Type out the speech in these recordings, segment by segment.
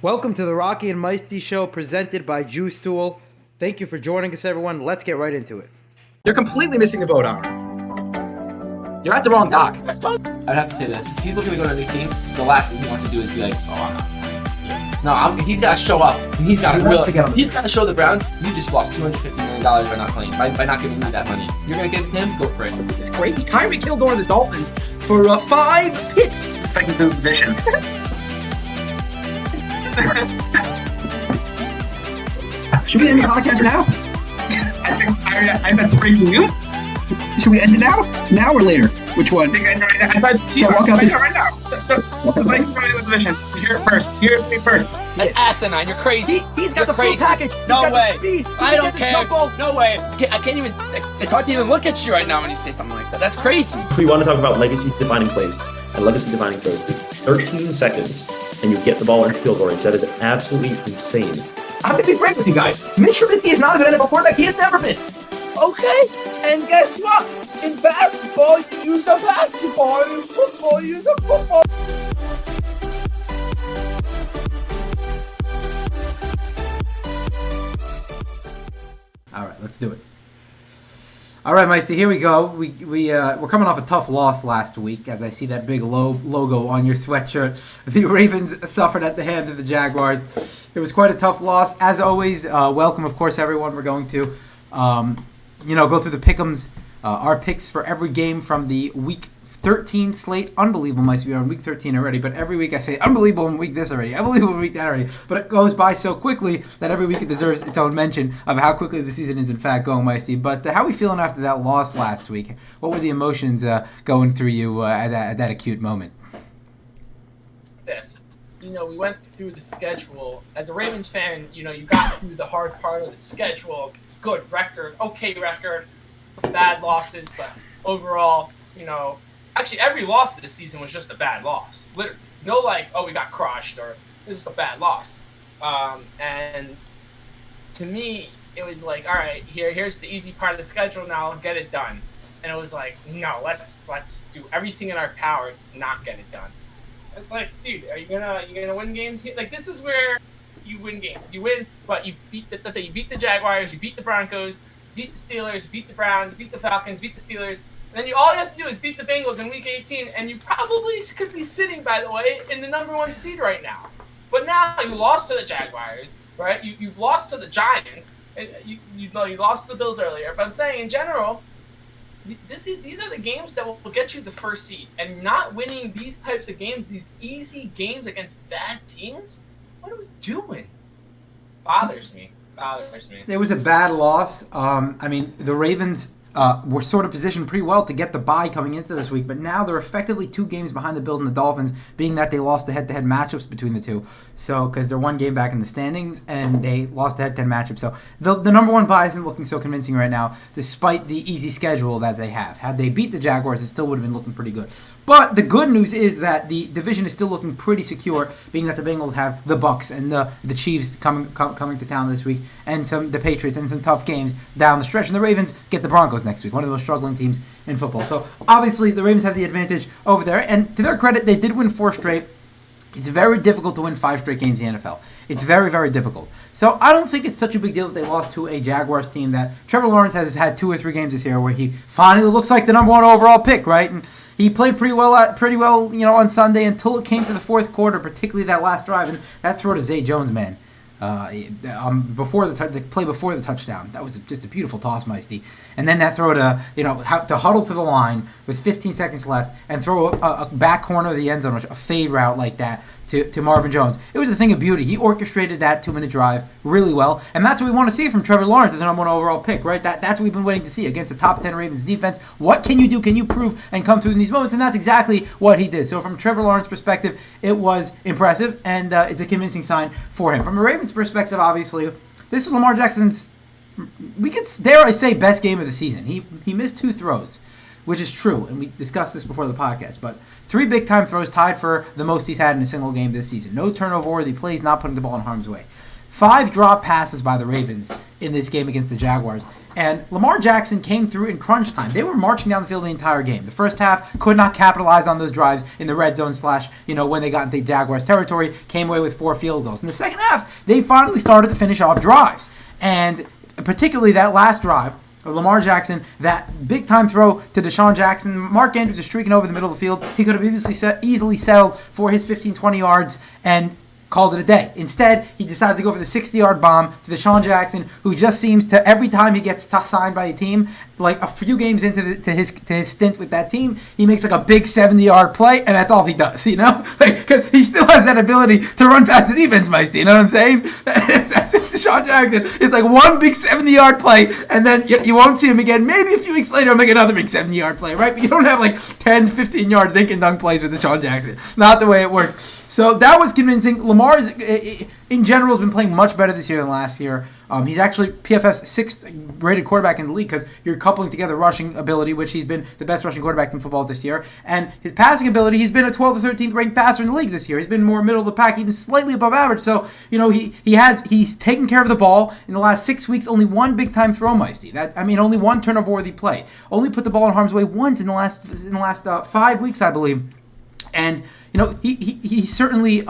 Welcome to the Rocky and Meisty Show presented by Jew Stool. Thank you for joining us, everyone. Let's get right into it. You're completely missing the boat, Amr. You're at the wrong dock. I'd have to say this. If he's looking to go to a new team, the last thing he wants to do is be like, oh, I'm not. No, he's got to show up. And he's got to show the Browns, you just lost $250 million by not playing, by not giving me that money. You're going to give it to him? Go for it. This is crazy. Tyreek killed one of the Dolphins for 5 hits. Second to division. Should we end the podcast now? I bet breaking news. Should we end it now? Now or later? Which one? I walk out right now. Hear it first. That's asinine. You're crazy. He's got the full package. No way. Speed. I don't care. No way. I can't even. It's hard to even look at you right now when you say something like that. That's crazy. We want to talk about legacy-defining plays and legacy-defining throws. 13 seconds, and you get the ball in field goal range. That is absolutely insane. I'm going to be frank with you guys. Mitch Trubisky is not a good NFL quarterback. He has never been. Okay. And guess what? In basketball, you use a basketball. In football, you use a football. All right, let's do it. All right, Meisty, here we go. We're coming off a tough loss last week, as I see that big logo on your sweatshirt. The Ravens suffered at the hands of the Jaguars. It was quite a tough loss. As always, welcome, of course, everyone. We're going to, go through the pick'ems, our picks for every game from the Week 13 slate. Unbelievable, Meisty. We are on Week 13 already, but every week I say, unbelievable in week this already, unbelievable in week that already. But it goes by so quickly that every week it deserves its own mention of how quickly the season is in fact going, Meisty. But how are we feeling after that loss last week? What were the emotions going through you at that acute moment? We went through the schedule. As a Ravens fan, you got through the hard part of the schedule. Good record, okay record, bad losses, but overall, actually every loss of the season was just a bad loss. Literally. No we got crushed or this is a bad loss. And to me, it was like, all right, here's the easy part of the schedule, now get it done. And it was like, no, let's do everything in our power to not get it done. It's like, dude, are you gonna win games? Like, this is where you win games. You win, but you beat the Jaguars, you beat the Broncos, you beat the Steelers, you beat the Browns, you beat the Falcons, you beat the Steelers. And then all you have to do is beat the Bengals in Week 18, and you probably could be sitting, by the way, in the number 1 seed right now. But now you lost to the Jaguars, right? You've lost to the Giants, and you lost to the Bills earlier. But I'm saying in general, these are the games that will get you the first seed. And not winning these types of games, these easy games against bad teams, what are we doing? Bothers me. It was a bad loss. The Ravens were sort of positioned pretty well to get the bye coming into this week, but now they're effectively 2 games behind the Bills and the Dolphins, being that they lost the head-to-head matchups between the two. So, because they're 1 game back in the standings, and they lost the head-to-head matchup. So, the number 1 bye isn't looking so convincing right now, despite the easy schedule that they have. Had they beat the Jaguars, it still would have been looking pretty good. But the good news is that the division is still looking pretty secure, being that the Bengals have the Bucs and the Chiefs coming to town this week, and the Patriots and some tough games down the stretch. And the Ravens get the Broncos next week, one of the most struggling teams in football. So obviously the Ravens have the advantage over there. And to their credit, they did win 4 straight. It's very difficult to win 5 straight games in the NFL. It's very, very difficult. So I don't think it's such a big deal that they lost to a Jaguars team that Trevor Lawrence has had 2 or 3 games this year where he finally looks like the number 1 overall pick, right? And he played pretty well, on Sunday until it came to the 4th quarter, particularly that last drive, and that throw to Zay Jones, man. Before the play before the touchdown, that was just a beautiful toss, Meisty. And then that throw to huddle to the line with 15 seconds left and throw a back corner of the end zone, a fade route like that to Marvin Jones. It was a thing of beauty. He orchestrated that 2-minute drive really well, and that's what we want to see from Trevor Lawrence as a number 1 overall pick, right? That's what we've been waiting to see against a top 10 Ravens defense. What can you do? Can you prove and come through in these moments? And that's exactly what he did. So from Trevor Lawrence's perspective, it was impressive, and it's a convincing sign for him. From a Ravens perspective, obviously, this was Lamar Jackson's, we could, dare I say, best game of the season. He missed 2 throws, which is true, and we discussed this before the podcast, but 3 big-time throws tied for the most he's had in a single game this season. No turnover-worthy plays, not putting the ball in harm's way. 5 drop passes by the Ravens in this game against the Jaguars. And Lamar Jackson came through in crunch time. They were marching down the field the entire game. The first half could not capitalize on those drives in the red zone / when they got into Jaguars territory, came away with 4 field goals. In the second half, they finally started to finish off drives. And particularly that last drive of Lamar Jackson, that big-time throw to Deshaun Jackson. Mark Andrews is streaking over the middle of the field. He could have easily settled for his 15-20 yards and called it a day. Instead, he decided to go for the 60-yard bomb to Deshaun Jackson, who just seems to, every time he gets signed by a team, like a few games into his stint with that team, he makes like a big 70-yard play, and that's all he does, because he still has that ability to run past the defense, Meisty, you know what I'm saying? That's Deshaun Jackson. It's like one big 70-yard play, and then you won't see him again. Maybe a few weeks later, he'll make another big 70-yard play, right? But you don't have like 10, 15-yard dink and dunk plays with Deshaun Jackson. Not the way it works. So that was convincing. Lamar, in general, has been playing much better this year than last year. He's actually PFF's 6th rated quarterback in the league because you're coupling together rushing ability, which he's been the best rushing quarterback in football this year, and his passing ability. He's been a 12th or 13th ranked passer in the league this year. He's been more middle of the pack, even slightly above average. So he's taken care of the ball in the last 6 weeks. Only one big time throw, Meisty. Only one turnover worthy play. Only put the ball in harm's way once in the last 5 weeks, I believe. And he's certainly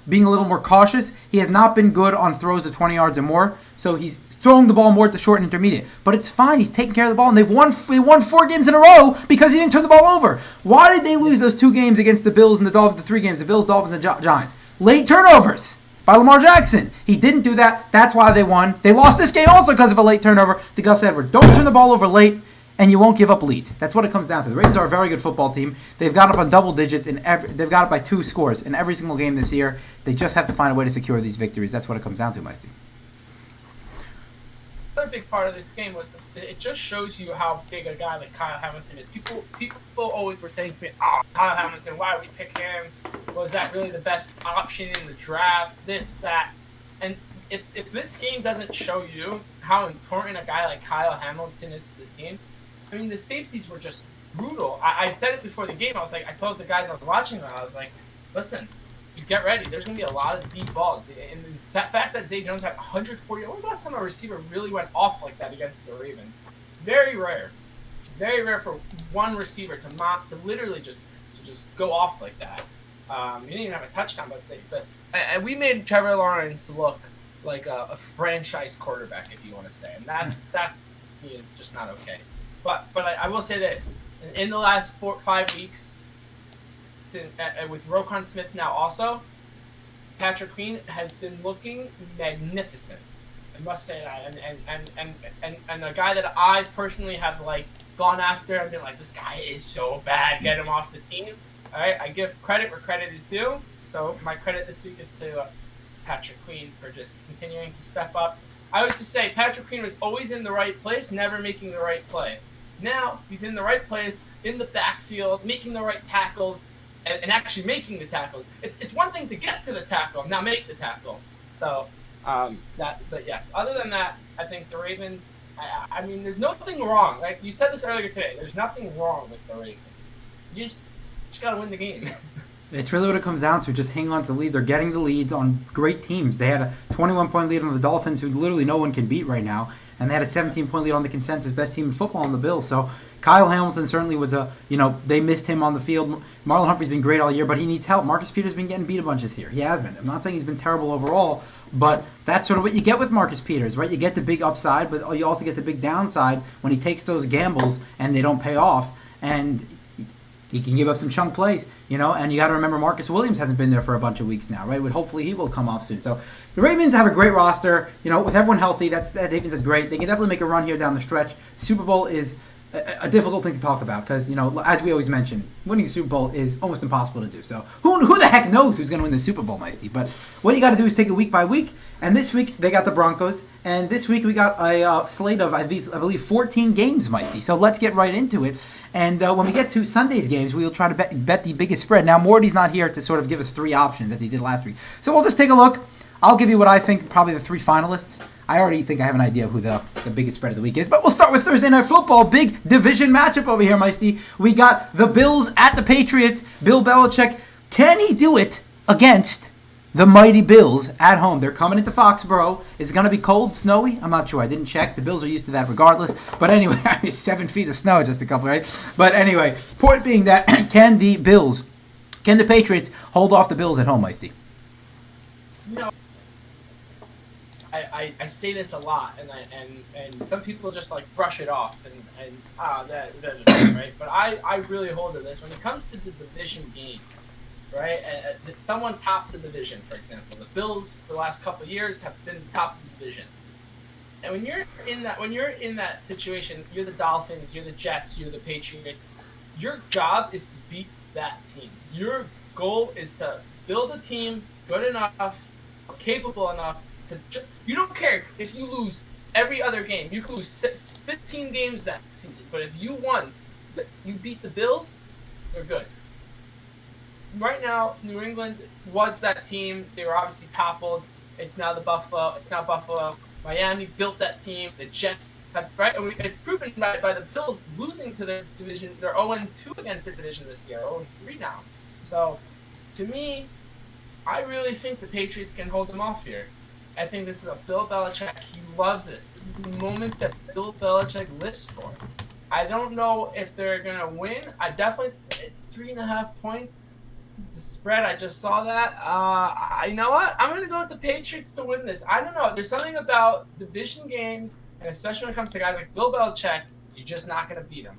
being a little more cautious. He has not been good on throws of 20 yards or more, so he's throwing the ball more at the short and intermediate. But it's fine. He's taking care of the ball, and they won 4 games in a row because he didn't turn the ball over. Why did they lose those 2 games against the Bills and the Dolphins, the 3 games, the Bills, Dolphins, and Giants? Late turnovers by Lamar Jackson. He didn't do that. That's why they won. They lost this game also because of a late turnover to Gus Edwards. Don't turn the ball over late, and you won't give up leads. That's what it comes down to. The Ravens are a very good football team. They've got up on double digits they've got up by 2 scores in every single game this year. They just have to find a way to secure these victories. That's what it comes down to, Meisty. Another big part of this game was it just shows you how big a guy like Kyle Hamilton is. People always were saying to me, Kyle Hamilton, why would we pick him? Was that really the best option in the draft? This, that. And if this game doesn't show you how important a guy like Kyle Hamilton is to the team, the safeties were just brutal. I said it before the game. I told the guys I was watching them, I was like, listen, get ready. There's going to be a lot of deep balls. And that fact that Zay Jones had 140, when was the last time a receiver really went off like that against the Ravens? It's very rare. Very rare for one receiver to literally just go off like that. He didn't even have a touchdown, but we made Trevor Lawrence look like a franchise quarterback, if you want to say. And that's he is just not okay. But I will say this: in the last 4-5 weeks, with Roquan Smith now also, Patrick Queen has been looking magnificent. I must say that, and a guy that I personally have gone after. I've been like, this guy is so bad. Get him off the team. All right, I give credit where credit is due. So my credit this week is to Patrick Queen for just continuing to step up. I always just say Patrick Queen was always in the right place, never making the right play. Now he's in the right place, in the backfield, making the right tackles, and actually making the tackles. It's one thing to get to the tackle, now make the tackle. So but yes, other than that, I think the Ravens. There's nothing wrong. Like you said this earlier today, there's nothing wrong with the Ravens. You just gotta win the game. It's really what it comes down to. Just hang on to the lead. They're getting the leads on great teams. They had a 21-point lead on the Dolphins, who literally no one can beat right now. And they had a 17-point lead on the consensus best team in football on the Bills. So Kyle Hamilton certainly was they missed him on the field. Marlon Humphrey's been great all year, but he needs help. Marcus Peters has been getting beat a bunch this year. He has been. I'm not saying he's been terrible overall, but that's sort of what you get with Marcus Peters, right? You get the big upside, but you also get the big downside when he takes those gambles and they don't pay off. And he can give up some chunk plays, and you got to remember Marcus Williams hasn't been there for a bunch of weeks now, right? But hopefully he will come off soon. So the Ravens have a great roster, with everyone healthy. That defense is great. They can definitely make a run here down the stretch. Super Bowl is a difficult thing to talk about because, as we always mention, winning the Super Bowl is almost impossible to do. So who the heck knows who's going to win the Super Bowl, Meisty? But what you got to do is take it week by week. And this week they got the Broncos, and this week we got a slate of I believe 14 games, Meisty. So let's get right into it. And when we get to Sunday's games, we'll try to bet the biggest spread. Now, Morty's not here to sort of give us 3 options as he did last week. So we'll just take a look. I'll give you what I think probably the 3 finalists. I already think I have an idea of who the biggest spread of the week is. But we'll start with Thursday Night Football. Big division matchup over here, Meisty. We got the Bills at the Patriots. Bill Belichick, can he do it against the mighty Bills at home. They're coming into Foxborough. Is it going to be cold, snowy? I'm not sure. I didn't check. The Bills are used to that regardless. But anyway, 7 feet of snow, just a couple, right? But anyway, point being that can the Patriots hold off the Bills at home, Meisty? I say this a lot, and some people just like brush it off and right. But I really hold to this when it comes to the division games, right? Someone tops the division, for example. The Bills for the last couple of years have been top of the division, and when you're in that situation, you're the Dolphins, you're the Jets, you're the Patriots. Your job is to beat that team. Your goal is to build a team good enough, capable enough. You don't care if you lose every other game. You could lose 15 games that season, but if you won, you beat the Bills, they're good. Right now, New England was that team. They were obviously toppled. It's now Buffalo. Miami built that team. The Jets have, right? It's proven by the Bills losing to their division. They're 0-2 against the division this year, 0-3 now. So, to me, I really think the Patriots can hold them off here. I think this is a Bill Belichick. He loves this. This is the moment that Bill Belichick lives for. I don't know if they're going to win. It's 3.5 points. It's the spread. I just saw that. You know what? I'm going to go with the Patriots to win this. I don't know. There's something about division games, and especially when it comes to guys like Bill Belichick, you're just not going to beat them.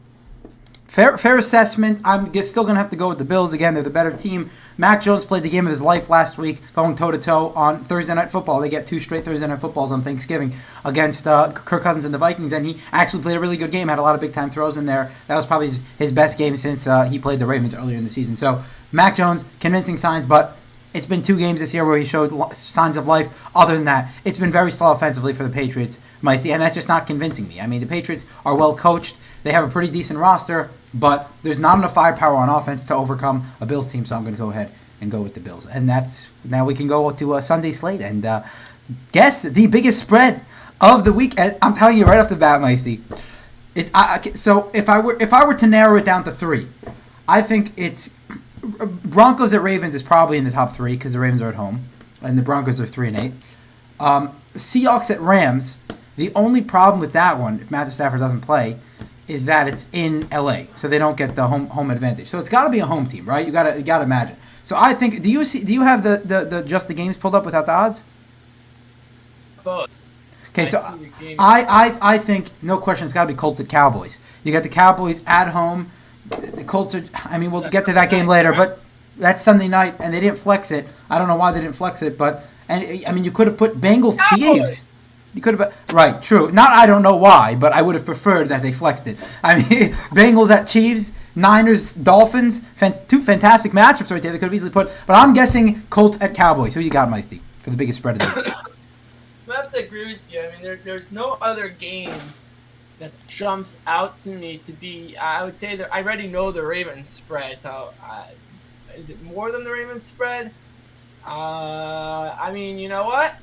Fair assessment. I'm still going to have to go with the Bills. Again, they're the better team. Mac Jones played the game of his life last week, going toe-to-toe on Thursday Night Football. They get 2 straight Thursday Night Footballs on Thanksgiving against Kirk Cousins and the Vikings, and he actually played a really good game, had a lot of big-time throws in there. That was probably his best game since he played the Ravens earlier in the season. So, Mac Jones, convincing signs, but it's been 2 games this year where he showed signs of life. Other than that, it's been very slow offensively for the Patriots, Meisty, and that's just not convincing me. I mean, the Patriots are well coached. They have a pretty decent roster, but there's not enough firepower on offense to overcome a Bills team, so I'm going to go ahead and go with the Bills. And now we can go to a Sunday slate and guess the biggest spread of the week. I'm telling you right off the bat, Meisty. So if I were to narrow it down to 3, I think it's Broncos at Ravens is probably in the top 3 because the Ravens are at home, and the Broncos are 3-8. Seahawks at Rams. The only problem with that one, if Matthew Stafford doesn't play, is that it's in LA, so they don't get the home advantage. So it's got to be a home team, right? You got to imagine. So I think, do you have the just the games pulled up without the odds? Both. Okay, so I think no question it's got to be Colts at Cowboys. You got the Cowboys at home. The Colts are. I mean, we'll get to that game later, but that's Sunday night, and they didn't flex it. I don't know why they didn't flex it, but you could have put Bengals Chiefs. You could have, right? True. I don't know why, but I would have preferred that they flexed it. I mean, Bengals at Chiefs, Niners, Dolphins, 2 fantastic matchups right there. They could have easily put, but I'm guessing Colts at Cowboys. Who you got, Meisty, for the biggest spread of the week? I have to agree with you. I mean, there's no other game that jumps out to me to be. I would say that I already know the Ravens spread. So, is it more than the Ravens spread? I mean, you know what?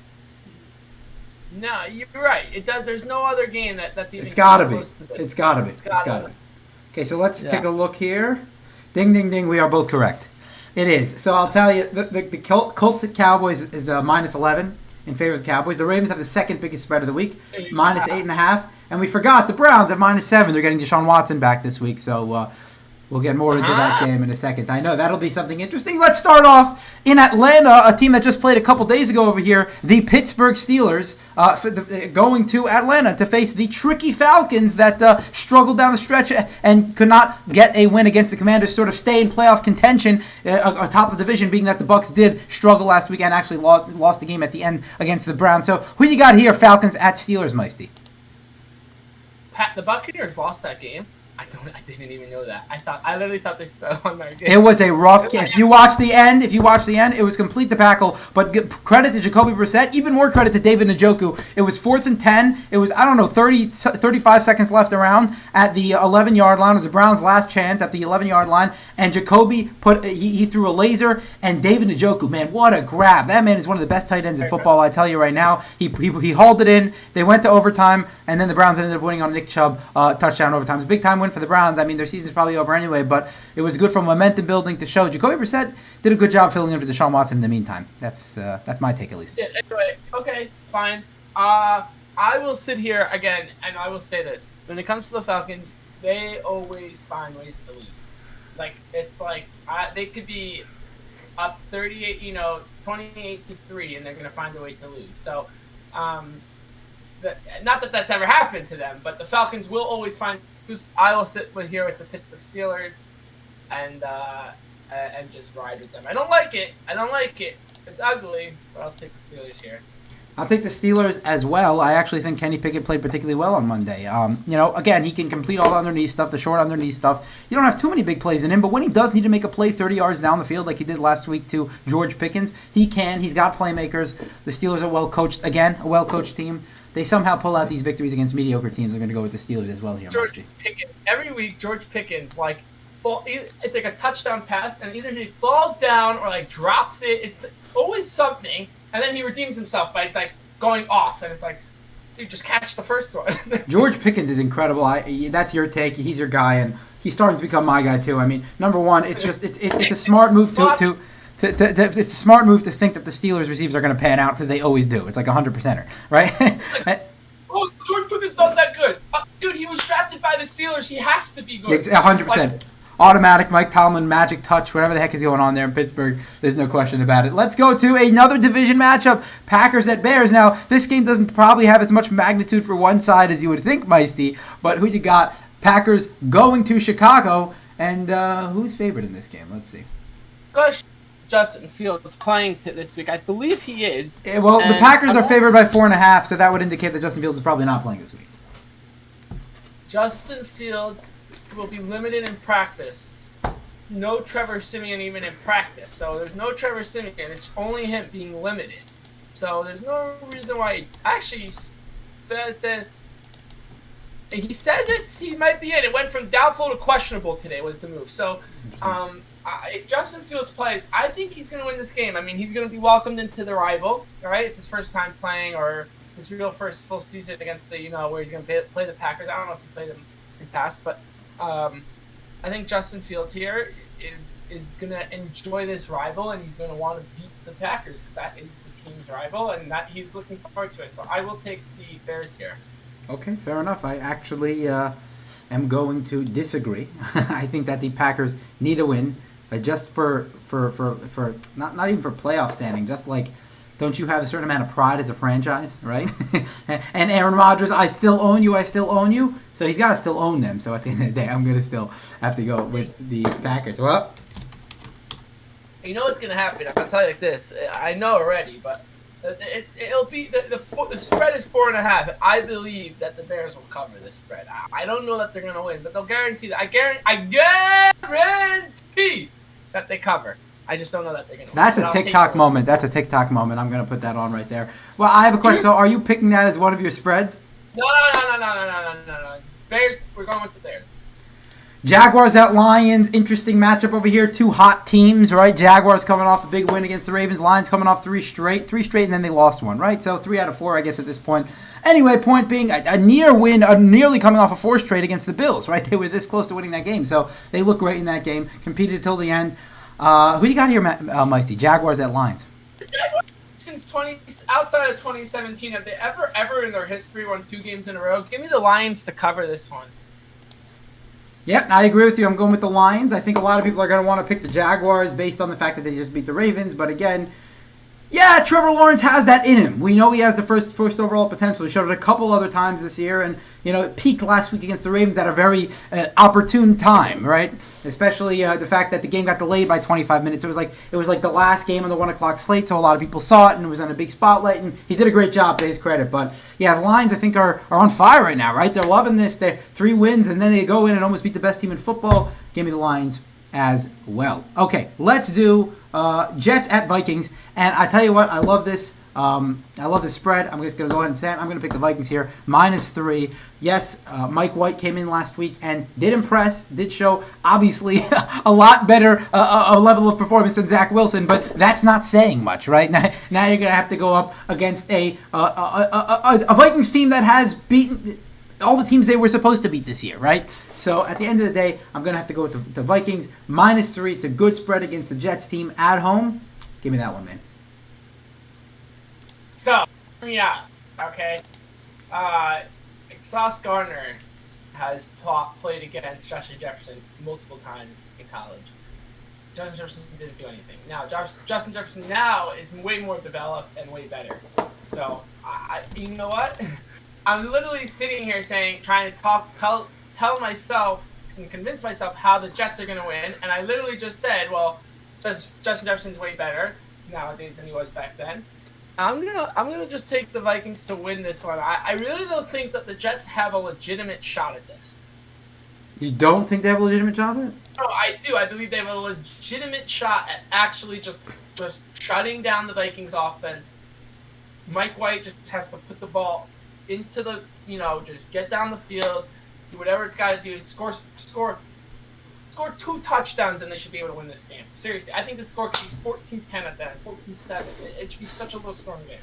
No, you're right. It does. There's no other game that's even close to this. It's gotta be. Okay, so let's take a look here. Ding, ding, ding. We are both correct. It is. So I'll tell you, the Colts at Cowboys is minus 11 in favor of the Cowboys. The Ravens have the second biggest spread of the week, minus 8.5. And we forgot the Browns have minus 7. They're getting Deshaun Watson back this week, so we'll get more into that game in a second. I know that'll be something interesting. Let's start off in Atlanta, a team that just played a couple days ago over here, the Pittsburgh Steelers, going to Atlanta to face the tricky Falcons that struggled down the stretch and could not get a win against the Commanders, sort of stay in playoff contention atop the division, being that the Bucs did struggle last week and actually lost the game at the end against the Browns. So who you got here, Falcons at Steelers, Meisty? The Buccaneers lost that game. I didn't even know that. I literally thought they still won that game. It was a rough game. If you watch the end, it was complete debacle. But credit to Jacoby Brissett. Even more credit to David Njoku. It was 4th and 10. It was 35 seconds left around at the 11-yard line. It was the Browns' last chance at the 11-yard line, and Jacoby he threw a laser. And David Njoku, man, what a grab! That man is one of the best tight ends in football. I tell you right now. He hauled it in. They went to overtime, and then the Browns ended up winning on a Nick Chubb touchdown overtime. It was a big time win win for the Browns. I mean, their season's probably over anyway, but it was good for momentum building to show. Jacoby Brissett did a good job filling in for Deshaun Watson in the meantime. That's my take, at least. Yeah, anyway, okay, fine. I will sit here again, and I will say this. When it comes to the Falcons, they always find ways to lose. Like, it's like they could be up 38, 28-3, and they're going to find a way to lose. So, not that that's ever happened to them, but the Falcons will always find. I will sit here with the Pittsburgh Steelers, and just ride with them. I don't like it. It's ugly, but I'll take the Steelers here. I'll take the Steelers as well. I actually think Kenny Pickett played particularly well on Monday. Again, he can complete all the underneath stuff, the short underneath stuff. You don't have too many big plays in him, but when he does need to make a play 30 yards down the field like he did last week to George Pickens, he can. He's got playmakers. The Steelers are well-coached. Again, a well-coached team. They somehow pull out these victories against mediocre teams. I'm going to go with the Steelers as well here. George Pickens. Every week, George Pickens, it's like a touchdown pass, and either he falls down or, drops it. It's always something. And then he redeems himself by going off, and it's like, dude, just catch the first one. George Pickens is incredible. That's your take. He's your guy, and he's starting to become my guy too. I mean, number one, it's a smart move it's a smart move to think that the Steelers receivers are going to pan out because they always do. It's like 100%er, right? George Pickens not that good, dude. He was drafted by the Steelers. He has to be good. 100%. Automatic Mike Tomlin magic touch, whatever the heck is going on there in Pittsburgh. There's no question about it. Let's go to another division matchup, Packers at Bears. Now, this game doesn't probably have as much magnitude for one side as you would think, Meisty, but who you got? Packers going to Chicago, and who's favored in this game? Let's see. Gosh, Justin Fields playing this week. I believe he is. Well, the Packers are favored by 4.5, so that would indicate that Justin Fields is probably not playing this week. Justin Fields will be limited in practice. No Trevor Siemian even in practice. So there's no Trevor Siemian. It's only him being limited. So there's no reason why. Actually, he says he might be in. It went from doubtful to questionable today was the move. So if Justin Fields plays, I think he's going to win this game. I mean, he's going to be welcomed into the rival. All right, it's his first time playing or his real first full season against the where he's going to play the Packers. I don't know if he played them in the past, but I think Justin Fields here is going to enjoy this rival, and he's going to want to beat the Packers because that is the team's rival, and that he's looking forward to it. So I will take the Bears here. Okay, fair enough. I actually am going to disagree. I think that the Packers need a win, just for not even for playoff standing, just don't you have a certain amount of pride as a franchise, right? And Aaron Rodgers, I still own you. So he's got to still own them. So at the end of the day, I'm going to still have to go with the Packers. Well, you know what's going to happen. I'll tell you like this. I know already, but it'll be the spread is 4.5. I believe that the Bears will cover this spread. I don't know that they're going to win, but they'll guarantee that. I guarantee that they cover. I just don't know that they're going to win. That's a TikTok moment. I'm going to put that on right there. Well, I have a question. So are you picking that as one of your spreads? No. Bears, we're going with the Bears. Jaguars at Lions, interesting matchup over here. Two hot teams, right? Jaguars coming off a big win against the Ravens. Lions coming off three straight, and then they lost one, right? So 3 out of 4, I guess, at this point. Anyway, point being, a near win, nearly coming off a 4 straight against the Bills, right? They were this close to winning that game, so they look great in that game. Competed till the end. Who you got here, Meisty? Jaguars at Lions. The Jaguars, since outside of 2017, have they ever in their history won 2 games in a row? Give me the Lions to cover this one. Yeah, I agree with you. I'm going with the Lions. I think a lot of people are going to want to pick the Jaguars based on the fact that they just beat the Ravens. But again, yeah, Trevor Lawrence has that in him. We know he has the first overall potential. He showed it a couple other times this year, and it peaked last week against the Ravens at a very opportune time, right? Especially the fact that the game got delayed by 25 minutes. It was like the last game on the 1:00 slate, so a lot of people saw it, and it was on a big spotlight, and he did a great job, to his credit. But yeah, the Lions I think are on fire right now, right? They're loving this. They're 3 wins, and then they go in and almost beat the best team in football. Give me the Lions as well. Okay, let's do Jets at Vikings, and I tell you what, I love this. I love the spread. I'm just going to go ahead and say it. I'm going to pick the Vikings here, -3. Yes, Mike White came in last week and did impress, did show, obviously, a lot better a level of performance than Zach Wilson, but that's not saying much, right? Now you're going to have to go up against a Vikings team that has beaten all the teams they were supposed to beat this year, right? So at the end of the day, I'm going to have to go with the Vikings. -3. It's a good spread against the Jets team at home. Give me that one, man. So, yeah, okay. Sauce Gardner has played against Justin Jefferson multiple times in college. Justin Jefferson didn't do anything. Now, Justin Jefferson now is way more developed and way better. So, you know what? I'm literally sitting here trying to tell myself and convince myself how the Jets are going to win, and I literally just said, well, Justin Jefferson's way better nowadays than he was back then. I'm gonna just take the Vikings to win this one. I really don't think that the Jets have a legitimate shot at this. You don't think they have a legitimate shot at it? No, I do. I believe they have a legitimate shot at actually just shutting down the Vikings offense. Mike White just has to put the ball into the, just get down the field, do whatever it's got to do, score 2 touchdowns, and they should be able to win this game. Seriously, I think the score could be 14-10 at that, 14-7. It should be such a low-scoring game.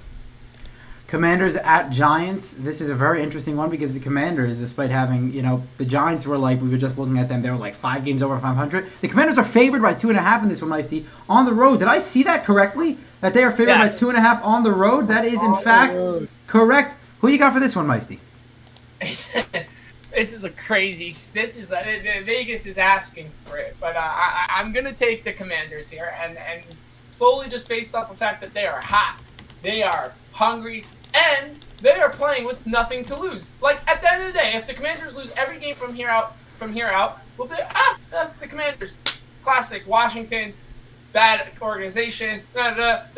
Commanders at Giants. This is a very interesting one because the Commanders, despite having, the Giants were we were just looking at them, they were 5 games over 500. The Commanders are favored by 2.5 in this one, Meisty, on the road. Did I see that correctly? That they are favored by 2.5 on the road? That is, in fact, correct. Who you got for this one, Meisty? This is Vegas is asking for it, but I'm gonna take the Commanders here, and solely just based off the fact that they are hot, they are hungry, and they are playing with nothing to lose. At the end of the day, if the Commanders lose every game from here out, we'll be the Commanders, classic Washington, bad organization, But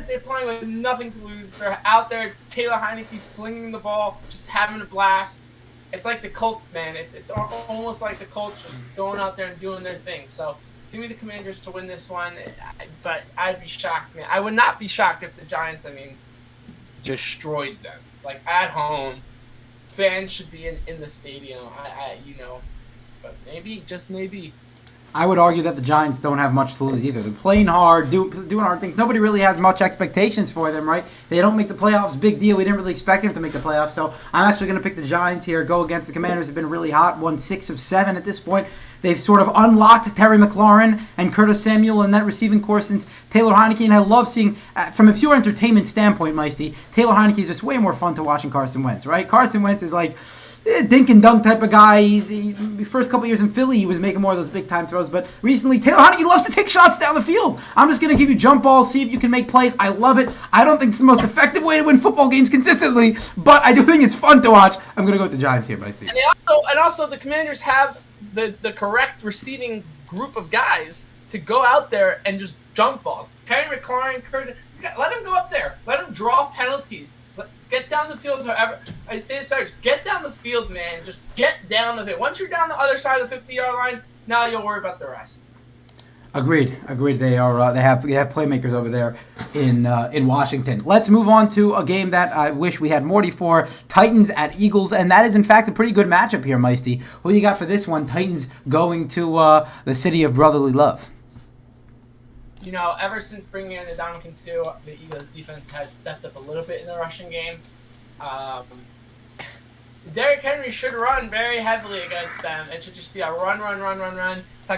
they're playing with nothing to lose. They're out there, Taylor Heinicke slinging the ball, just having a blast. It's like the Colts, man. It's almost like the Colts just going out there and doing their thing. So give me the Commanders to win this one. But I'd be shocked, man. I would not be shocked if the Giants, destroyed them. At home, fans should be in the stadium. But maybe, just maybe. I would argue that the Giants don't have much to lose either. They're playing hard, doing hard things. Nobody really has much expectations for them, right? They don't make the playoffs. Big deal. We didn't really expect them to make the playoffs. So I'm actually going to pick the Giants here, go against the Commanders. Have been really hot, won 6 of 7 at this point. They've sort of unlocked Terry McLaurin and Curtis Samuel in that receiving corps since Taylor Heinicke. And I love seeing, from a pure entertainment standpoint, Meisty, Taylor Heinicke is just way more fun to watch than Carson Wentz, right? Carson Wentz is dink and dunk type of guy. First couple years in Philly, he was making more of those big time throws, but recently Taylor Heinicke loves to take shots down the field. I'm just going to give you jump balls, see if you can make plays. I love it. I don't think it's the most effective way to win football games consistently, but I do think it's fun to watch. I'm going to go with the Giants here, Meisty. And also the Commanders have the correct receiving group of guys to go out there and just jump balls. Terry McLaurin, let him go up there. Let him draw penalties. Get down the field, however. I say it, get down the field, man. Just get down the field. Once you're down the other side of the 50-yard line, now you'll worry about the rest. Agreed. They are. They have playmakers over there in Washington. Let's move on to a game that I wish we had Morty for. Titans at Eagles, and that is in fact a pretty good matchup here, Meisty. Who you got for this one? Titans going to the city of brotherly love. Ever since bringing in the Dominican Sue, the Eagles defense has stepped up a little bit in the rushing game. Derrick Henry should run very heavily against them. It should just be a run. If I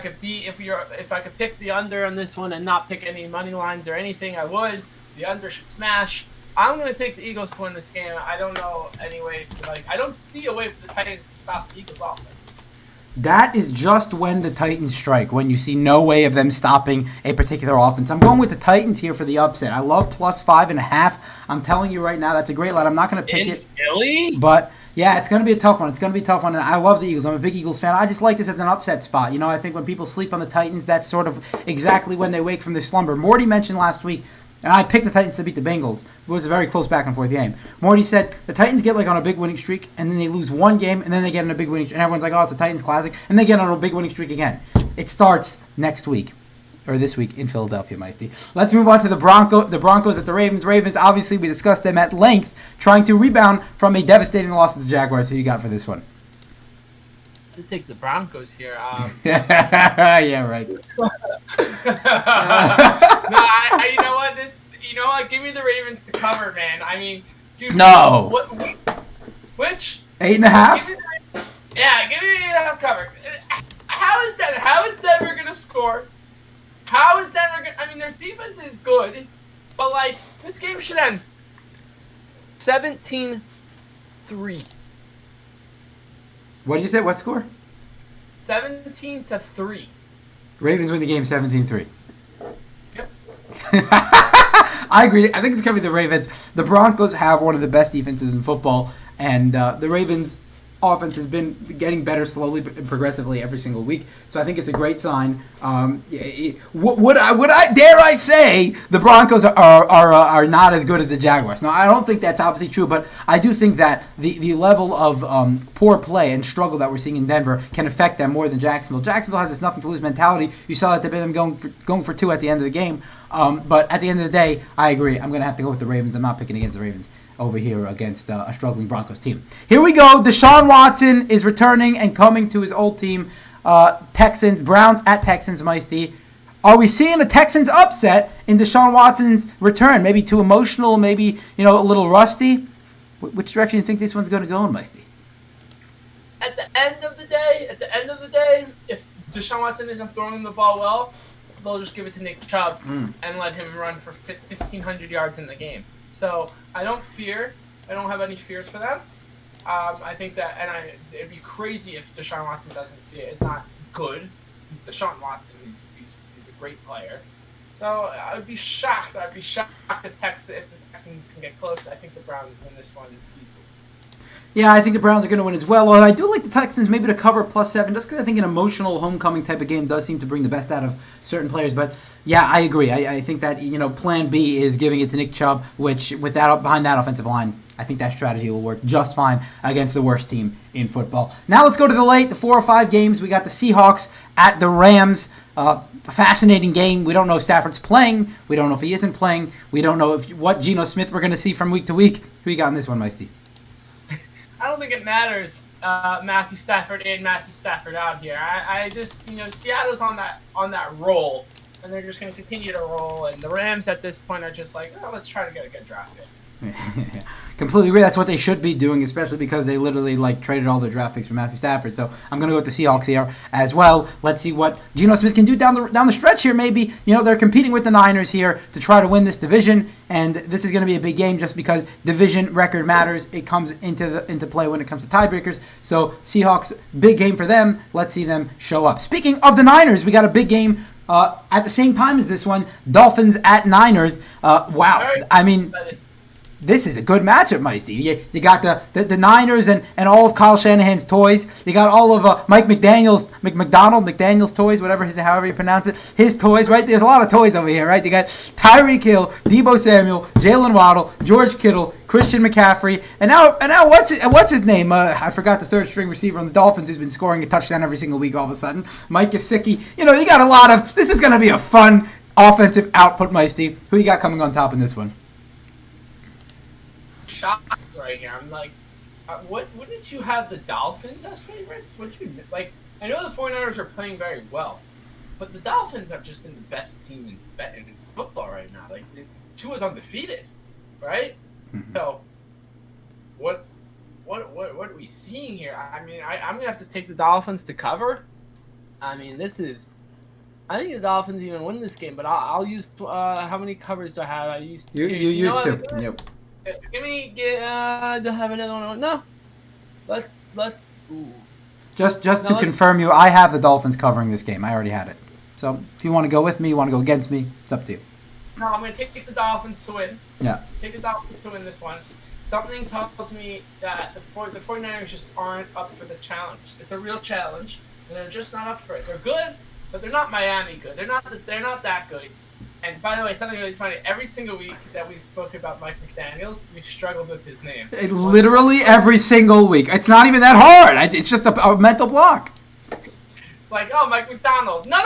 could pick the under on this one and not pick any money lines or anything, I would. The under should smash. I'm going to take the Eagles to win this game. I don't know any way. I don't see a way for the Titans to stop the Eagles' offense. That is just when the Titans strike, when you see no way of them stopping a particular offense. I'm going with the Titans here for the upset. I love plus 5.5. I'm telling you right now, that's a great line. I'm not going to pick it. Philly? But, yeah, it's going to be a tough one. And I love the Eagles. I'm a big Eagles fan. I just like this as an upset spot. I think when people sleep on the Titans, that's sort of exactly when they wake from their slumber. Morty mentioned last week, and I picked the Titans to beat the Bengals. It was a very close back-and-forth game. Morty said the Titans get on a big winning streak, and then they lose one game, and then they get on a big winning streak. And everyone's like, oh, it's a Titans classic. And they get on a big winning streak again. It starts next week, or this week in Philadelphia, Meisty. Let's move on to the Broncos at the Ravens. Ravens, obviously, we discussed them at length, trying to rebound from a devastating loss to the Jaguars. Who you got for this one? To take the Broncos here. Yeah, right. You know what? Give me the Ravens to cover, man. Dude. No. Which? 8.5. Yeah, give me 8.5 cover. How is Denver gonna score? How is Denver gonna? I mean, their defense is good, but like this game should end 17-3. What did you say? What score? 17-3. Ravens win the game 17-3. Yep. I agree. I think it's going to be the Ravens. The Broncos have one of the best defenses in football, and the Ravens' offense has been getting better slowly but progressively every single week. So I think it's a great sign. Would I dare I say the Broncos are not as good as the Jaguars? Now I don't think that's obviously true, but I do think that the level of poor play and struggle that we're seeing in Denver can affect them more than Jacksonville. Jacksonville has this nothing to lose mentality. You saw that they've been going for 2 at the end of the game. But at the end of the day, I agree. I'm going to have to go with the Ravens. I'm not picking against the Ravens over here against a struggling Broncos team. Here we go. Deshaun Watson is returning and coming to his old team. Browns at Texans, Meisty. Are we seeing the Texans upset in Deshaun Watson's return? Maybe too emotional, maybe a little rusty. Which direction do you think this one's going to go in, Meisty? At the end of the day, if Deshaun Watson isn't throwing the ball well, they'll just give it to Nick Chubb and let him run for 1,500 yards in the game. So I don't have any fears for them. I think that, it'd be crazy if Deshaun Watson is not good. He's Deshaun Watson. He's a great player. So I'd be shocked. If the Texans can get close. I think the Browns win this one easily. Yeah, I think the Browns are going to win as well. Although I do like the Texans maybe to cover +7, just because I think an emotional homecoming type of game does seem to bring the best out of certain players. But yeah, I agree. I think that Plan B is giving it to Nick Chubb, which behind that offensive line, I think that strategy will work just fine against the worst team in football. Now let's go to the 4 or 5 games. We got the Seahawks at the Rams. A fascinating game. We don't know if Stafford's playing. We don't know if he isn't playing. We don't know what Geno Smith we're going to see from week to week. Who you got in this one, Meisty? I don't think it matters. Matthew Stafford in, Matthew Stafford out here. I just Seattle's on that roll, and they're just going to continue to roll. And the Rams at this point are just like, let's try to get a good draft pick. Completely agree. That's what they should be doing, especially because they literally traded all their draft picks for Matthew Stafford. So I'm going to go with the Seahawks here as well. Let's see what Geno Smith can do down the stretch here. Maybe they're competing with the Niners here to try to win this division, and this is going to be a big game just because division record matters. It comes into play when it comes to tiebreakers. So Seahawks, big game for them. Let's see them show up. Speaking of the Niners, we got a big game at the same time as this one. Dolphins at Niners. Wow. I mean, this is a good matchup, Meisty. You got the Niners and all of Kyle Shanahan's toys. You got all of Mike McDaniel's toys, however you pronounce it. His toys, right? There's a lot of toys over here, right? You got Tyreek Hill, Deebo Samuel, Jalen Waddle, George Kittle, Christian McCaffrey, and now what's his name? I forgot the third string receiver on the Dolphins who's been scoring a touchdown every single week all of a sudden. Mike Gesicki. You got a lot of. This is going to be a fun offensive output, Meisty. Who you got coming on top in this one? Shots right here. I'm like, wouldn't you have the Dolphins as favorites? I know the 49ers are playing very well, but the Dolphins have just been the best team in football right now. Tua's undefeated, right? Mm-hmm. So, what are we seeing here? I mean, I'm gonna have to take the Dolphins to cover. I mean, I think the Dolphins even win this game, but I'll use how many covers do I have? I used 2. You used 2. Yep. Do I have another one? No. Let's. Ooh. Just to confirm you, I have the Dolphins covering this game. I already had it. So if you want to go with me, you want to go against me, it's up to you. No, I'm going to take the Dolphins to win. Yeah. Take the Dolphins to win this one. Something tells me that the 49ers just aren't up for the challenge. It's a real challenge, and they're just not up for it. They're good, but they're not Miami good. They're not that good. And by the way, something really funny, every single week that we've spoken about Mike McDaniel, we've struggled with his name. Literally every single week. It's not even that hard. It's just a mental block. It's like, Mike McDonald. No.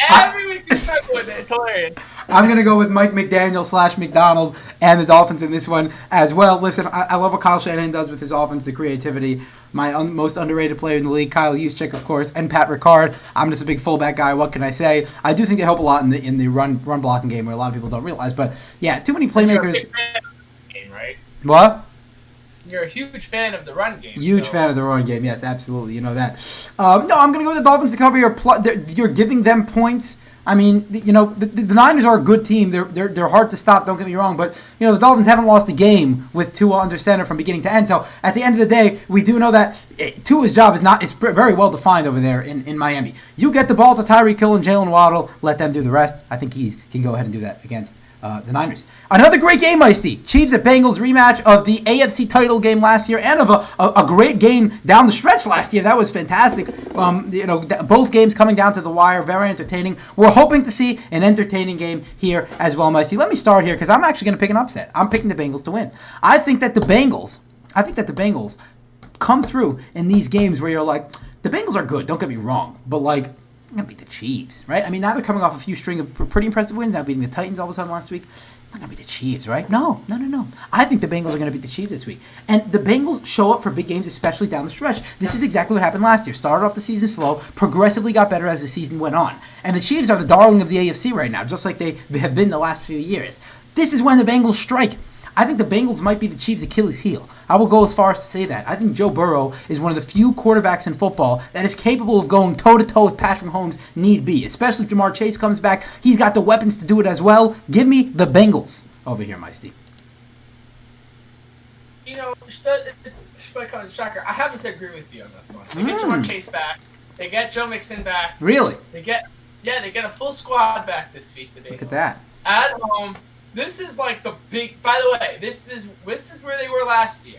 Every week you struggle with it. It's hilarious. I'm going to go with Mike McDaniel / McDonald and the Dolphins in this one as well. Listen, I love what Kyle Shanahan does with his offense, the creativity. My most underrated player in the league, Kyle Juszczyk, of course, and Pat Ricard. I'm just a big fullback guy. What can I say? I do think they help a lot in the run blocking game, where a lot of people don't realize. But yeah, too many playmakers. Game, right? What? you're a huge fan of the run game. Huge fan of the run game. Yes, absolutely. You know that. No, I'm going to go with the Dolphins to cover. You're giving them points. I mean, the Niners are a good team. They're hard to stop. Don't get me wrong, but the Dolphins haven't lost a game with Tua under center from beginning to end. So at the end of the day, we do know that Tua's job is very well defined over there in Miami. You get the ball to Tyreek Hill and Jalen Waddle. Let them do the rest. I think he can go ahead and do that against the Niners. Another great game, Meisty. Chiefs at Bengals rematch of the AFC title game last year and of a great game down the stretch last year. That was fantastic. Both games coming down to the wire, very entertaining. We're hoping to see an entertaining game here as well, Meisty. Let me start here because I'm actually going to pick an upset. I'm picking the Bengals to win. I think that the Bengals come through in these games where you're like, the Bengals are good. Don't get me wrong, but like, I'm going to beat the Chiefs, right? I mean, now they're coming off a few string of pretty impressive wins. Now beating the Titans all of a sudden last week. I'm going to beat the Chiefs, right? No. I think the Bengals are going to beat the Chiefs this week. And the Bengals show up for big games, especially down the stretch. This is exactly what happened last year. Started off the season slow, progressively got better as the season went on. And the Chiefs are the darling of the AFC right now, just like they have been the last few years. This is when the Bengals strike. I think the Bengals might be the Chiefs' Achilles heel. I will go as far as to say that. I think Joe Burrow is one of the few quarterbacks in football that is capable of going toe-to-toe with Patrick Mahomes need be. Especially if Jamar Chase comes back. He's got the weapons to do it as well. Give me the Bengals over here, Meisty. Despite kind of shocker, I happen to agree with you on this one. They get Jamar Chase back. They get Joe Mixon back. Really? They get a full squad back this week. The Bengals. Look at that. At home. This is like the big. By the way, this is where they were last year.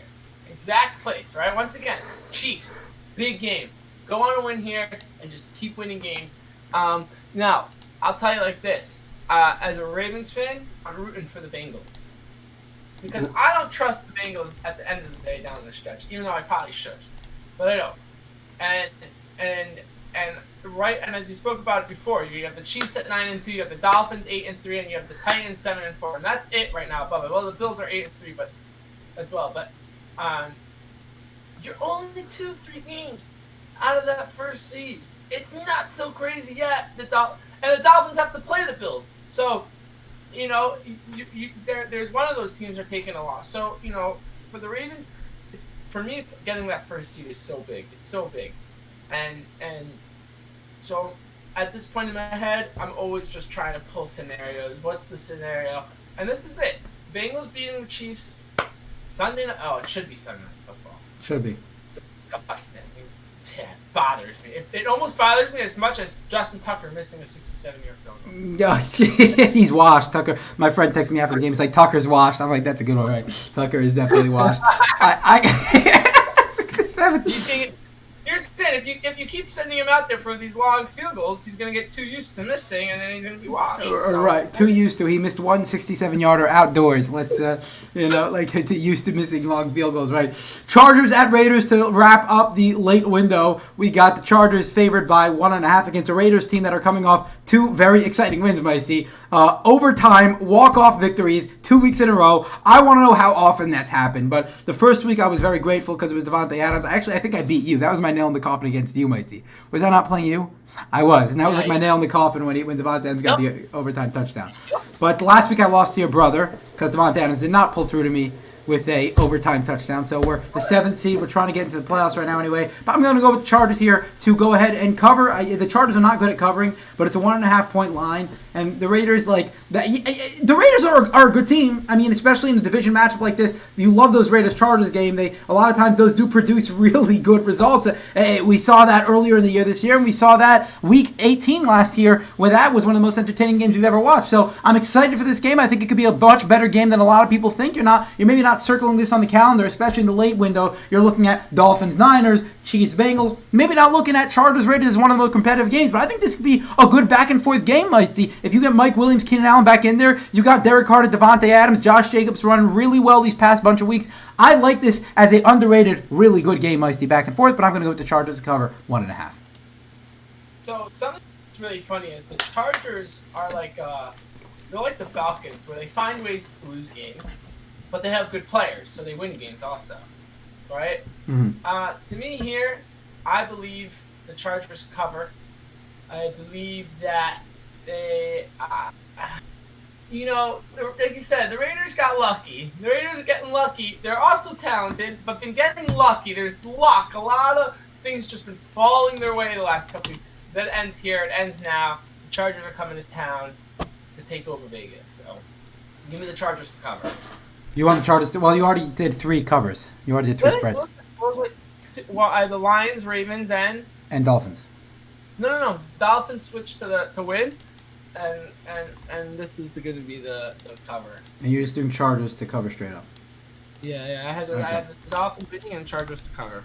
Exact place, right? Once again, Chiefs, big game. Go on a win here and just keep winning games. Now, I'll tell you like this: as a Ravens fan, I'm rooting for the Bengals because I don't trust the Bengals at the end of the day down the stretch, even though I probably should, but I don't. And as we spoke about it before, you have the Chiefs at 9-2, you have the Dolphins 8-3, and you have the Titans 7-4, and that's it right now above it. Well, the Bills are 8-3, but as well. But you're only 2-3 games out of that first seed. It's not so crazy yet. And the Dolphins have to play the Bills, so there's one of those teams are taking a loss. So for the Ravens, for me, it's getting that first seed is so big. It's so big, and. So at this point in my head, I'm always just trying to pull scenarios. What's the scenario? And this is it. Bengals beating the Chiefs Sunday night. Oh, it should be Sunday Night Football. Should be. It's disgusting. It bothers me. It almost bothers me as much as Justin Tucker missing a 67-year film goal. He's washed, Tucker. My friend texted me after the game. He's like, Tucker's washed. I'm like, that's a good one, right? Tucker is definitely washed. 67. Here's the thing, if you keep sending him out there for these long field goals, he's going to get too used to missing, and then he's going to be washed. So. Right, too used to. He missed one 67-yarder outdoors. Let's, too used to missing long field goals, right? Chargers at Raiders to wrap up the late window. We got the Chargers favored by 1.5 against a Raiders team that are coming off two very exciting wins, Meisty. Overtime, walk-off victories, 2 weeks in a row. I want to know how often that's happened, but the first week I was very grateful because it was Devontae Adams. Actually, I think I beat you. That was my nail in the coffin against you, Meisty. Was I not playing you? I was, and that was like my nail in the coffin when Devontae Adams got the overtime touchdown. But last week I lost to your brother because Devontae Adams did not pull through to me with a overtime touchdown. So we're the 7th seed. We're trying to get into the playoffs right now anyway. But I'm going to go with the Chargers here to go ahead and cover. The Chargers are not good at covering, but it's a 1.5 point line. And the Raiders, the Raiders are a good team. I mean, especially in a division matchup like this, you love those Raiders-Chargers game. A lot of times those do produce really good results. We saw that earlier in the year this year, and we saw that week 18 last year where that was one of the most entertaining games we've ever watched. So I'm excited for this game. I think it could be a much better game than a lot of people think. You're maybe not circling this on the calendar, especially in the late window. You're looking at Dolphins-Niners, Chiefs-Bengals. Maybe not looking at Chargers-Raiders as one of the most competitive games, but I think this could be a good back-and-forth game, Meisty. If you get Mike Williams, Keenan Allen back in there, you got Derek Carr, Devontae Adams, Josh Jacobs running really well these past bunch of weeks. I like this as an underrated, really good game, Meisty, back and forth, but I'm going to go with the Chargers to cover 1.5. So something that's really funny is the Chargers are they're like the Falcons, where they find ways to lose games, but they have good players, so they win games also, right? Mm-hmm. To me here, I believe the Chargers cover. I believe that they like you said, the Raiders got lucky. The Raiders are getting lucky. They're also talented, but been getting lucky. There's luck. A lot of things just been falling their way the last couple weeks. That ends here. It ends now. The Chargers are coming to town to take over Vegas. So give me the Chargers to cover. You want the Chargers? Well, you already did 3 covers. You already did 3 spreads. The Lions, Ravens, and Dolphins. No. Dolphins switched to win, and this is going to be the cover. And you're just doing Chargers to cover straight up. Yeah. I had the Dolphins winning and Chargers to cover.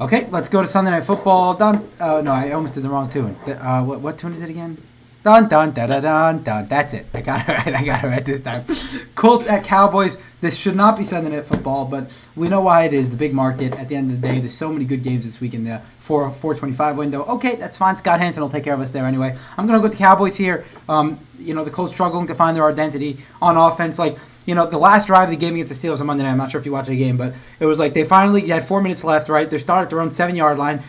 Okay, let's go to Sunday Night Football. Done. No, I almost did the wrong tune. What tune is it again? Dun dun dun dun dun dun. That's it. I got it right this time. Colts at Cowboys. This should not be Sunday Night Football, but we know why it is. The big market. At the end of the day, there's so many good games this week in the 425 window. Okay, that's fine. Scott Hansen will take care of us there anyway. I'm gonna go with the Cowboys here. The Colts struggling to find their identity on offense. The last drive of the game against the Steelers on Monday night, I'm not sure if you watched the game, but it was like they had 4 minutes left, right? They started at their own 7-yard line.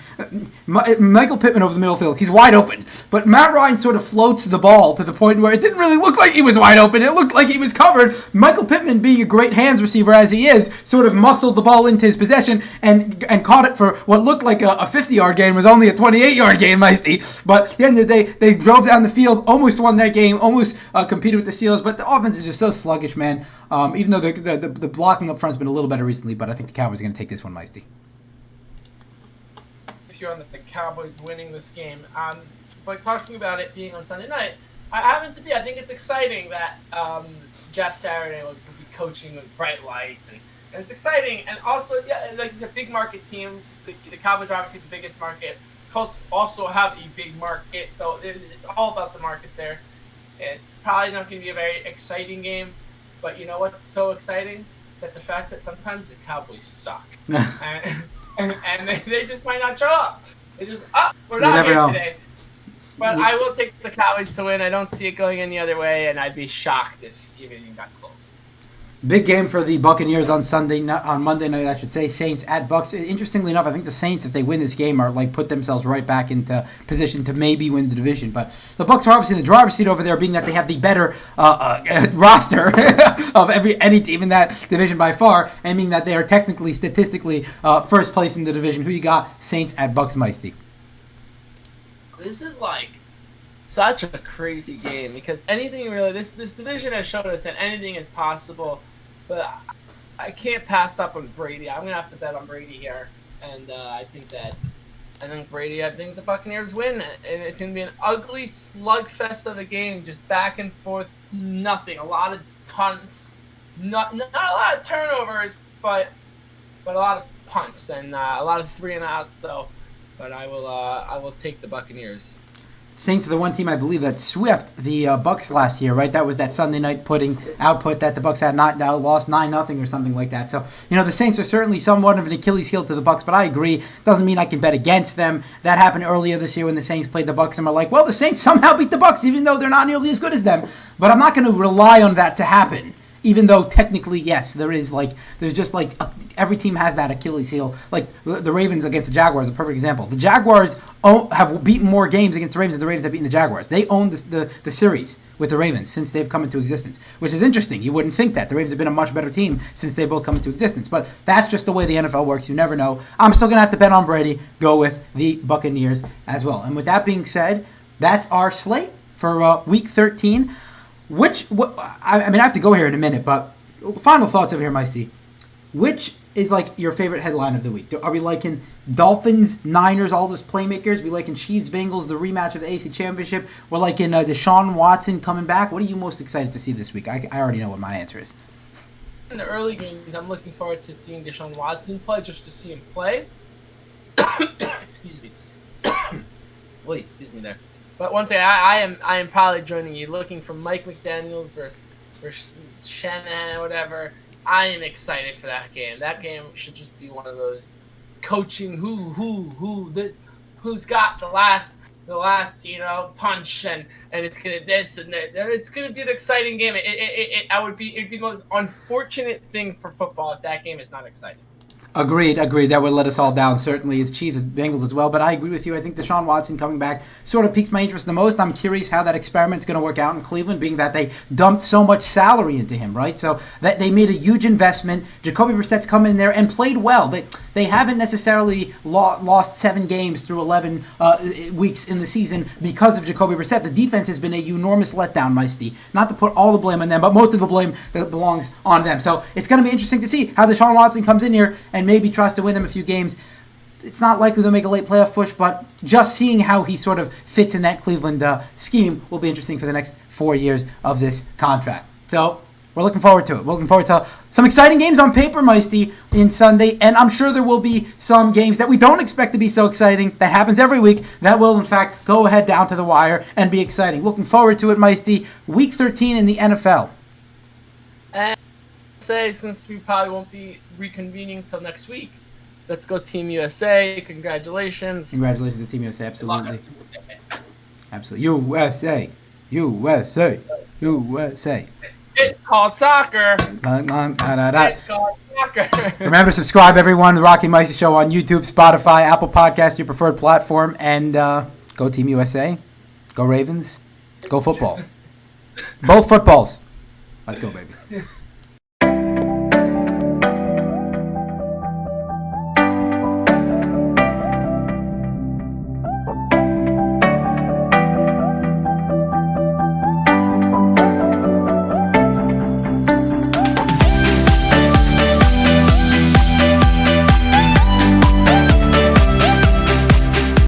Michael Pittman over the middle field. He's wide open. But Matt Ryan sort of floats the ball to the point where it didn't really look like he was wide open. It looked like he was covered. Michael Pittman, being a great hands receiver as he is, sort of muscled the ball into his possession and caught it for what looked like a 50-yard gain. Was only a 28-yard gain, Meisty. But at the end of the day, they drove down the field, almost won that game, almost competed with the Steelers. But the offense is just so sluggish, man. Even though the blocking up front's been a little better recently, but I think the Cowboys are going to take this one, Meisty. If you're on the Cowboys winning this game, but talking about it being on Sunday night, I think it's exciting that Jeff Saturday will be coaching with bright lights, and it's exciting. And also, like it's a big market team. The Cowboys are obviously the biggest market. Colts also have a big market, so it's all about the market there. It's probably not going to be a very exciting game. But you know what's so exciting? That the fact that sometimes the Cowboys suck. and they just might not show up. They just, we're not here today. But I will take the Cowboys to win. I don't see it going any other way, and I'd be shocked if even got close. Big game for the Buccaneers on Monday night, I should say. Saints at Bucs. Interestingly enough, I think the Saints, if they win this game, are put themselves right back into position to maybe win the division. But the Bucs are obviously in the driver's seat over there, being that they have the better roster of any team in that division by far, and meaning that they are technically, statistically, first place in the division. Who you got? Saints at Bucs, Meisty. This is such a crazy game because anything really, this division has shown us that anything is possible, but I can't pass up on Brady. I'm gonna have to bet on Brady here, and I think the Buccaneers win, and it's gonna be an ugly slugfest of a game, just back and forth, nothing, a lot of punts, not a lot of turnovers, but a lot of punts and a lot of 3 and outs. So, but I will take the Buccaneers. Saints are the one team, I believe, that swept the Bucs last year, right? That was that Sunday night output that the Bucs had lost 9-0 or something like that. So, the Saints are certainly somewhat of an Achilles heel to the Bucs, but I agree. Doesn't mean I can bet against them. That happened earlier this year when the Saints played the Bucs, and we're like, well, the Saints somehow beat the Bucs, even though they're not nearly as good as them. But I'm not going to rely on that to happen. Even though technically, yes, there's just every team has that Achilles heel. Like the Ravens against the Jaguars is a perfect example. The Jaguars have beaten more games against the Ravens than the Ravens have beaten the Jaguars. They own the series with the Ravens since they've come into existence, which is interesting. You wouldn't think that. The Ravens have been a much better team since they've both come into existence. But that's just the way the NFL works. You never know. I'm still going to have to bet on Brady, go with the Buccaneers as well. And with that being said, that's our slate for Week 13. I have to go here in a minute, but final thoughts over here, Meisty. Which is your favorite headline of the week? Are we liking Dolphins, Niners, all those playmakers? We liking Chiefs, Bengals, the rematch of the AFC Championship? We're liking Deshaun Watson coming back. What are you most excited to see this week? I already know what my answer is. In the early games, I'm looking forward to seeing Deshaun Watson play, just to see him play. Excuse me. Wait, excuse me there. But once again, I am probably joining you, looking for Mike McDaniels versus Shannahan or whatever. I am excited for that game. That game should just be one of those coaching who's got the last punch and it's gonna this and that. It's gonna be an exciting game. It'd be the most unfortunate thing for football if that game is not exciting. Agreed. That would let us all down. Certainly, it's Chiefs, Bengals as well. But I agree with you. I think Deshaun Watson coming back sort of piques my interest the most. I'm curious how that experiment's going to work out in Cleveland, being that they dumped so much salary into him, right? So that they made a huge investment. Jacoby Brissett's come in there and played well. They haven't necessarily lost 7 games through 11 weeks in the season because of Jacoby Brissett. The defense has been a enormous letdown, Meisty. Not to put all the blame on them, but most of the blame that belongs on them. So it's going to be interesting to see how Deshaun Watson comes in here and maybe tries to win them a few games. It's not likely they'll make a late playoff push, but just seeing how he sort of fits in that Cleveland scheme will be interesting for the next 4 years of this contract. So we're looking forward to it. We're looking forward to some exciting games on paper, Meisty, in Sunday, and I'm sure there will be some games that we don't expect to be so exciting. That happens every week. That will, in fact, go ahead down to the wire and be exciting. Looking forward to it, Meisty. Week 13 in the NFL. And say, since we probably won't be reconvening till next week, let's go Team USA. Congratulations. Congratulations to Team USA, absolutely. Absolutely. USA. USA. USA. It's called soccer. It's called soccer. Remember, subscribe, everyone. The Rocky Meisty Show on YouTube, Spotify, Apple Podcasts, your preferred platform. And go Team USA. Go Ravens. Go football. Both footballs. Let's go, baby.